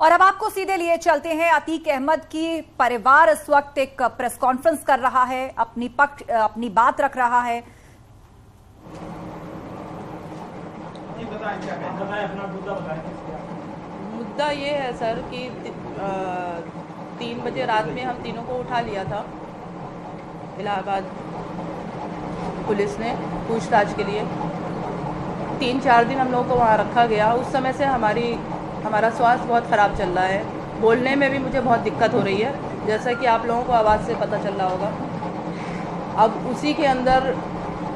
और अब आपको सीधे लिए चलते हैं। अतीक अहमद की परिवार इस वक्त एक प्रेस कॉन्फ्रेंस कर रहा है, अपनी बात रख रहा है। मुद्दा ये है सर कि 3 बजे रात में हम तीनों को उठा लिया था इलाहाबाद पुलिस ने पूछताछ के लिए। 3-4 दिन हम लोगों को वहाँ रखा गया। उस समय से हमारा स्वास्थ्य बहुत ख़राब चल रहा है। बोलने में भी मुझे बहुत दिक्कत हो रही है, जैसा कि आप लोगों को आवाज़ से पता चल रहा होगा। अब उसी के अंदर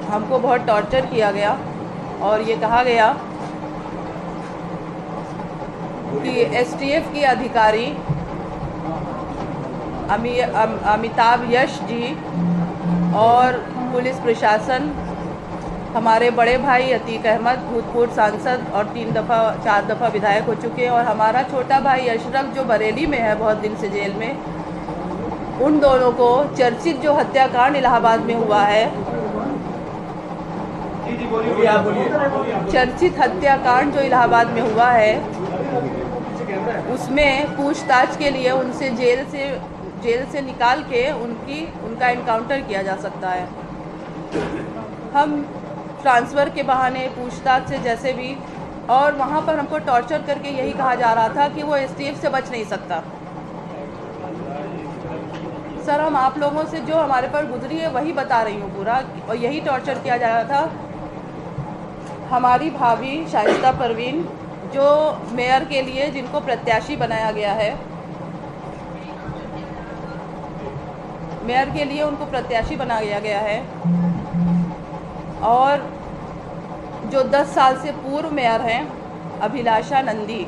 हमको बहुत टॉर्चर किया गया और ये कहा गया कि एसटीएफ की अधिकारी अमिताभ यश जी और पुलिस प्रशासन, हमारे बड़े भाई अतीक अहमद भूतपूर्व सांसद और 4 दफ़ा विधायक हो चुके हैं, और हमारा छोटा भाई अशरफ जो बरेली में है बहुत दिन से जेल में, उन दोनों को चर्चित जो हत्याकांड इलाहाबाद में हुआ है, चर्चित हत्याकांड जो इलाहाबाद में हुआ है, उसमें पूछताछ के लिए उनसे जेल से निकाल के उनका एनकाउंटर किया जा सकता है। हम ट्रांसफ़र के बहाने पूछताछ से जैसे भी, और वहाँ पर हमको टॉर्चर करके यही कहा जा रहा था कि वो एसटीएफ से बच नहीं सकता। सर, हम आप लोगों से जो हमारे पर गुजरी है वही बता रही हूँ पूरा, और यही टॉर्चर किया जा रहा था। हमारी भाभी शाइस्ता परवीन जो मेयर के लिए जिनको प्रत्याशी बनाया गया है, मेयर के लिए उनको प्रत्याशी बनाया गया है, और जो 10 साल से पूर्व मेयर हैं अभिलाषा नंदी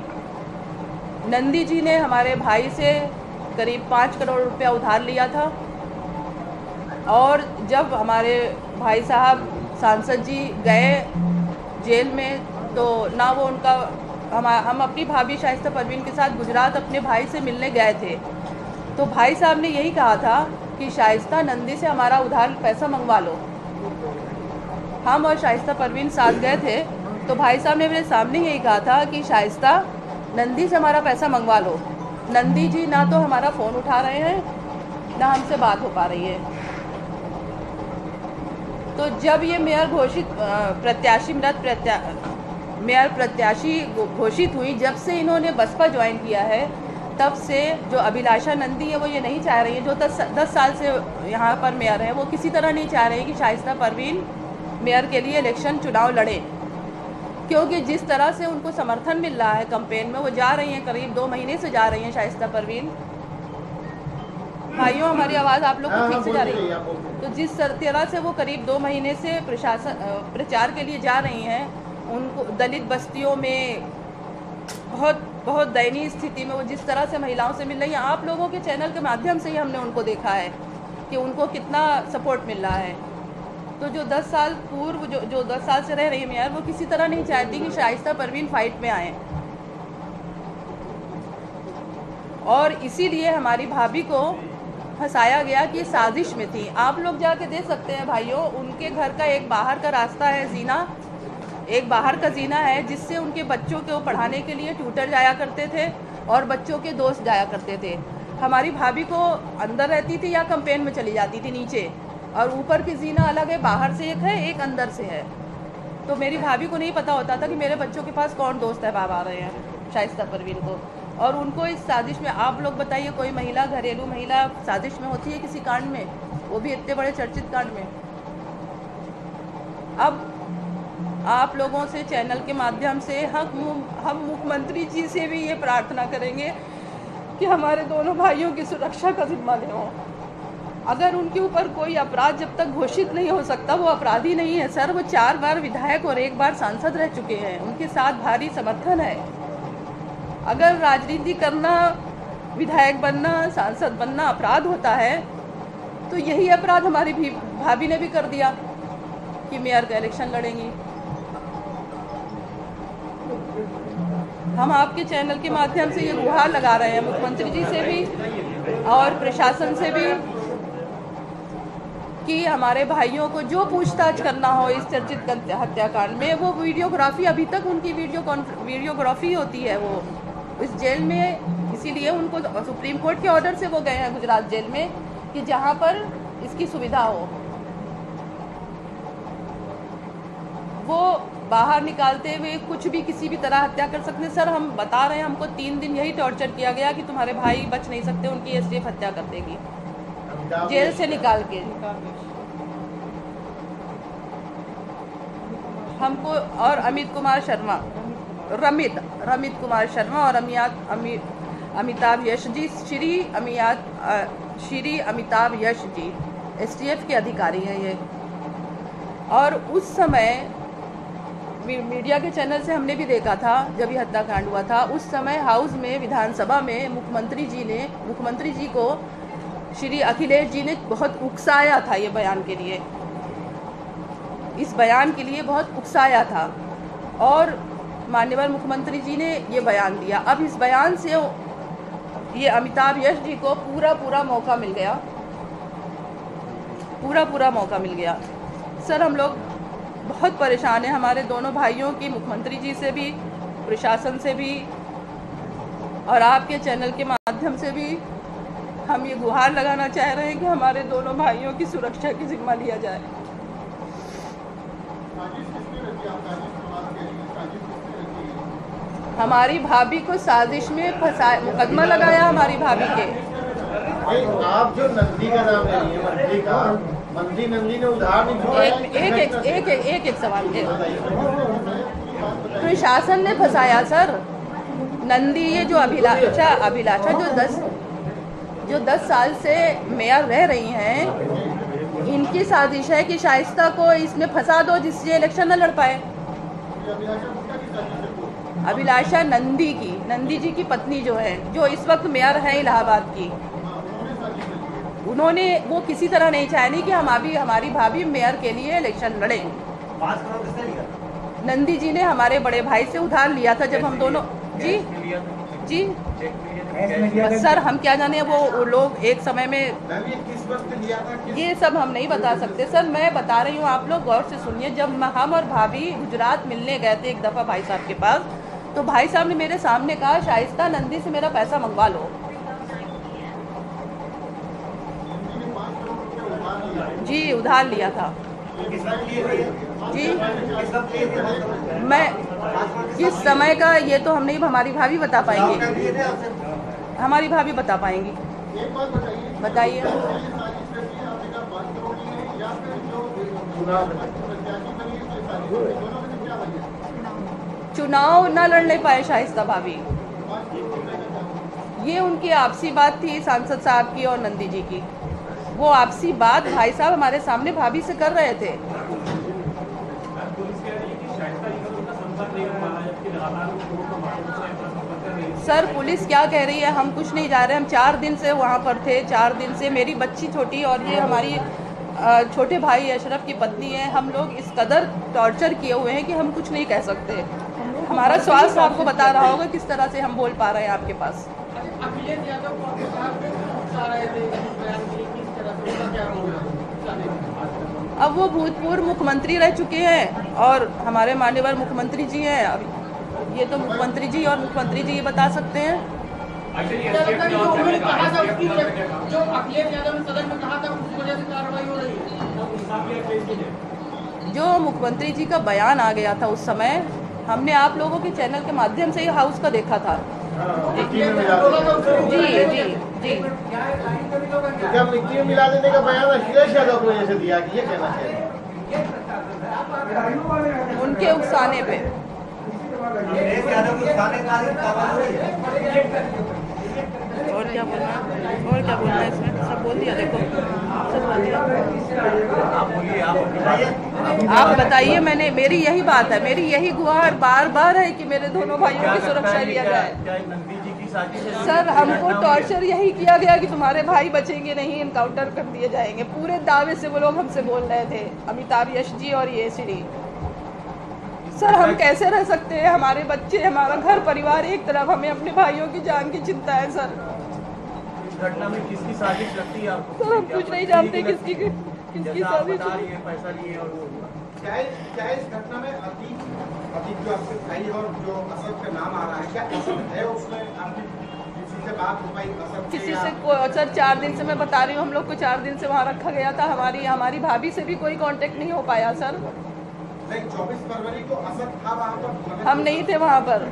जी ने हमारे भाई से करीब 5 करोड़ रुपया उधार लिया था। और जब हमारे भाई साहब सांसद जी गए जेल में, तो ना वो हम अपनी भाभी शाइस्ता परवीन के साथ गुजरात अपने भाई से मिलने गए थे, तो भाई साहब ने यही कहा था कि शाइस्ता नंदी से हमारा उधार पैसा मंगवा लो। हम और शाइस्ता परवीन साथ गए थे, तो भाई साहब ने मेरे सामने यही कहा था कि शाइस्ता नंदी से हमारा पैसा मंगवा लो। नंदी जी ना तो हमारा फ़ोन उठा रहे हैं, ना हमसे बात हो पा रही है। तो जब ये मेयर प्रत्याशी घोषित हुई, जब से इन्होंने बसपा ज्वाइन किया है, तब से जो अभिलाषा नंदी है वो ये नहीं चाह रही है, जो 10 साल से यहाँ पर मेयर है, वो किसी तरह नहीं चाह रहे हैं कि शाइस्ता परवीन मेयर के लिए इलेक्शन चुनाव लड़े, क्योंकि जिस तरह से उनको समर्थन मिल रहा है कैंपेन में, वो जा रही हैं, करीब 2 महीने से जा रही हैं शाइस्ता परवीन। भाइयों, हमारी आवाज़ आप लोग को ठीक से जा रही है? तो जिस तरह से वो करीब 2 महीने से प्रचार के लिए जा रही हैं, उनको दलित बस्तियों में बहुत दयनीय स्थिति में वो जिस तरह से महिलाओं से मिल रही हैं, आप लोगों के चैनल के माध्यम से ही हमने उनको देखा है कि उनको कितना सपोर्ट मिल रहा है। तो जो 10 साल पूर्व जो 10 साल से रह रही है मेयर, वो किसी तरह नहीं चाहती कि शाइस्ता परवीन फाइट में आए, और इसीलिए हमारी भाभी को फंसाया गया कि साजिश में थी। आप लोग जाके देख सकते हैं भाइयों, उनके घर का एक बाहर का रास्ता है, जीना, एक बाहर का जीना है, जिससे उनके बच्चों को पढ़ाने के लिए ट्यूटर जाया करते थे और बच्चों के दोस्त जाया करते थे। हमारी भाभी को अंदर रहती थी या कैंपेन में चली जाती थी नीचे, और ऊपर की जीना अलग है, बाहर से एक है, एक अंदर से है। तो मेरी भाभी को नहीं पता होता था कि मेरे बच्चों के पास कौन दोस्त है बाबा आ रहे हैं शाइस्ता परवीन को। और उनको इस साजिश में, आप लोग बताइए, कोई महिला, घरेलू महिला साजिश में होती है किसी कांड में, वो भी इतने बड़े चर्चित कांड में। अब आप लोगों से चैनल के माध्यम से हम मुख्यमंत्री जी से भी ये प्रार्थना करेंगे कि हमारे दोनों भाइयों की सुरक्षा का जिम्मा लें। अगर उनके ऊपर कोई अपराध जब तक घोषित नहीं हो सकता, वो अपराधी नहीं है सर। वो 4 बार विधायक और 1 बार सांसद रह चुके हैं, उनके साथ भारी समर्थन है। अगर राजनीति करना, विधायक बनना, सांसद बनना अपराध होता है, तो यही अपराध हमारी भाभी ने भी कर दिया कि मेयर का इलेक्शन लड़ेंगी। हम आपके चैनल के माध्यम से ये गुहार लगा रहे हैं मुख्यमंत्री जी से भी और प्रशासन से भी कि हमारे भाइयों को जो पूछताछ करना हो इस चर्चित हत्याकांड में, वो वीडियोग्राफी, अभी तक उनकी वीडियोग्राफी होती है, वो इस जेल में, इसीलिए उनको सुप्रीम कोर्ट के ऑर्डर से वो गए हैं गुजरात जेल में कि जहाँ पर इसकी सुविधा हो। वो बाहर निकालते हुए कुछ भी किसी भी तरह हत्या कर सकते हैं। सर हम बता रहे हैं, हमको 3 दिन यही टॉर्चर किया गया कि तुम्हारे भाई बच नहीं सकते, उनकी एसटीएफ हत्या कर देगी जेल से निकाल के हमको। और रमित कुमार शर्मा और अमिताभ यश जी, श्री अमिताभ यश जी एसटीएफ के अधिकारी हैं ये। और उस समय मीडिया के चैनल से हमने भी देखा था जब ये हत्याकांड हुआ था, उस समय हाउस में विधानसभा में मुख्यमंत्री जी को श्री अखिलेश जी ने बहुत उकसाया था ये बयान के लिए, इस बयान के लिए बहुत उकसाया था और माननीय मुख्यमंत्री जी ने ये बयान दिया। अब इस बयान से ये अमिताभ यश जी को पूरा मौका मिल गया, पूरा मौका मिल गया। सर हम लोग बहुत परेशान हैं, हमारे दोनों भाइयों की मुख्यमंत्री जी से भी, प्रशासन से भी और आपके चैनल के माध्यम से भी हम ये गुहार लगाना चाह रहे हैं कि हमारे दोनों भाइयों की सुरक्षा की जिम्मा लिया जाए। हमारी भाभी को साजिश में फंसाया, मुकदमा लगाया हमारी भाभी के। आप जो नंदी का नाम ले रही हैं, मंत्री नंदी ने उधार नहीं चुकाया। एक सवाल है, प्रशासन ने फंसाया सर। नंदी ये जो अभिलाषा जो 10 साल से मेयर रह रही हैं, इनकी साजिश है कि शाइस्ता को इसमें फंसा दो जिससे इलेक्शन न लड़ पाए। अभिलाषा नंदी जी की पत्नी जो है, जो इस वक्त मेयर है इलाहाबाद की, उन्होंने वो किसी तरह नहीं चाहे कि हमारी भाभी मेयर के लिए इलेक्शन लड़े। नंदी जी ने हमारे बड़े भाई से उधार लिया था जब हम दोनों जी सर हम क्या जाने वो लोग एक समय में किस वक्त लिया था, ये सब हम नहीं बता सकते सर। मैं बता रही हूँ, आप लोग गौर से सुनिए। जब हम और भाभी गुजरात मिलने गए थे एक दफ़ा भाई साहब के पास, तो भाई साहब ने मेरे सामने कहा शाइस्ता नंदी से मेरा पैसा मंगवा लो। जी उधार लिया था जी। मैं किस समय का ये तो हम नहीं, हमारी भाभी बता पाएंगे, हमारी भाभी बता पाएंगी। बताइए। चुनाव न लड़ने पाए शाइस्ता भाभी, ये उनकी आपसी बात थी सांसद साहब की और नंदी जी की। वो आपसी बात भाई साहब हमारे सामने भाभी से कर रहे थे। सर पुलिस क्या कह रही है, हम कुछ नहीं जा रहे। हम 4 दिन से वहाँ पर थे, 4 दिन से मेरी बच्ची छोटी और ये हमारी छोटे भाई अशरफ की पत्नी है। हम लोग इस कदर टॉर्चर किए हुए हैं कि हम कुछ नहीं कह सकते। हमारा स्वास्थ्य आपको बता रहा होगा किस तरह से हम बोल पा रहे हैं आपके पास। अब वो भूतपूर्व मुख्यमंत्री रह चुके हैं और हमारे माननीय मुख्यमंत्री जी हैं। अब ये तो मुख्यमंत्री जी और मुख्यमंत्री जी ये बता सकते हैं। जो मुख्यमंत्री जी का बयान आ गया था उस समय, हमने आप लोगों के चैनल के माध्यम से ये हाउस का देखा था। जी क्या मिट्टी में मिला देने का बयान अखिलेश यादव को वजह से दिया कि ये कहना चाहिए उनके उकसाने पे। और क्या बोलना है इसमें, सब बोल दिया। देखो सब बोल दिया। आप बताइए। मैंने, मेरी यही बात है, मेरी यही गुहार बार है कि मेरे दोनों भाइयों की सुरक्षा लिया जाए। सर हमको टॉर्चर यही किया गया कि तुम्हारे भाई बचेंगे नहीं, इनकाउंटर कर दिए जाएंगे। पूरे दावे से वो लोग हमसे बोल रहे थे, अमिताभ यश जी और ये श्री। सर हम कैसे रह सकते हैं, हमारे बच्चे, हमारा घर परिवार एक तरफ, हमें अपने भाइयों की जान की चिंता है। सर घटना में किसकी साजिश लगती है आपको? सर हम कुछ नहीं जानते किसकी साजिश। पैसा लिए और क्या इस घटना में अतीत जो आपके भाई और जो असद का नाम आ रहा है, क्या असद है उसमें? आपकी किसी से बात हो पाई असद से? किसी से सर 4 दिन से मैं बता रही हूँ, हम लोग को 4 दिन से वहाँ रखा गया था। हमारी भाभी से भी कोई कांटेक्ट नहीं हो पाया सर। नहीं, 24 फरवरी को असद था वहाँ पर? हम नहीं थे वहाँ पर।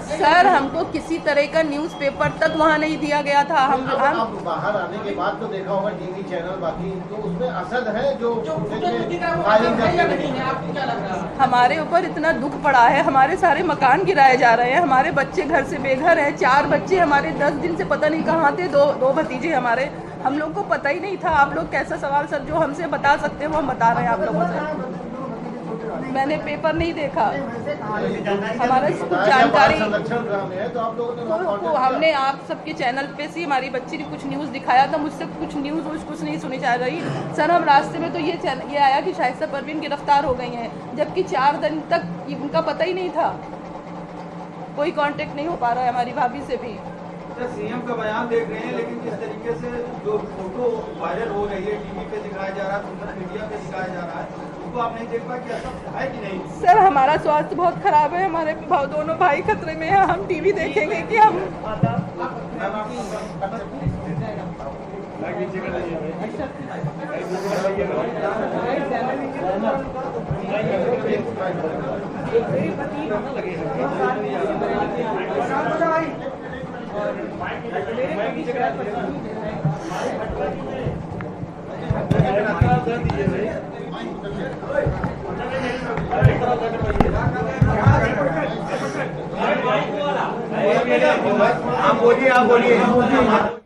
सर हमको किसी तरह का न्यूज़पेपर तक वहाँ नहीं दिया गया था। हम बाहर आने के बाद तो देखा होगा टीवी चैनल बाकी, तो उसमें असद है जो हमारे ऊपर इतना दुख पड़ा है, हमारे सारे मकान गिराए जा रहे हैं, हमारे बच्चे घर से बेघर हैं। 4 बच्चे हमारे 10 दिन से पता नहीं कहाँ थे, दो भतीजे हमारे, हम लोग को पता ही नहीं था। आप लोग कैसा सवाल सर जो हमसे बता सकते हैं वो हम बता रहे हैं आप लोगों से। मैंने पेपर नहीं देखा, हमारा कुछ जानकारी तो हमने आप सबके चैनल पे से हमारी बच्ची ने कुछ न्यूज़ दिखाया था, मुझसे कुछ न्यूज़ कुछ नहीं सुनी जा रही सर। हम रास्ते में तो ये आया कि शाइस्ता परवीन गिरफ्तार हो गई हैं, जबकि 4 दिन तक उनका पता ही नहीं था। कोई कांटेक्ट नहीं हो पा रहा है हमारी भाभी से भी। सीएम का बयान देख रहे हैं, लेकिन जिस तरीके से जो फोटो वायरल हो रही है, टीवी पे दिखाया जा रहा है, सोशल मीडिया पे दिखाया जा रहा है, उसको आप नहीं देख पाए कि ऐसा है कि नहीं? सर हमारा स्वास्थ्य बहुत खराब है, हमारे दोनों भाई खतरे में हैं। हम टीवी देखेंगे कि हम आप बोलिए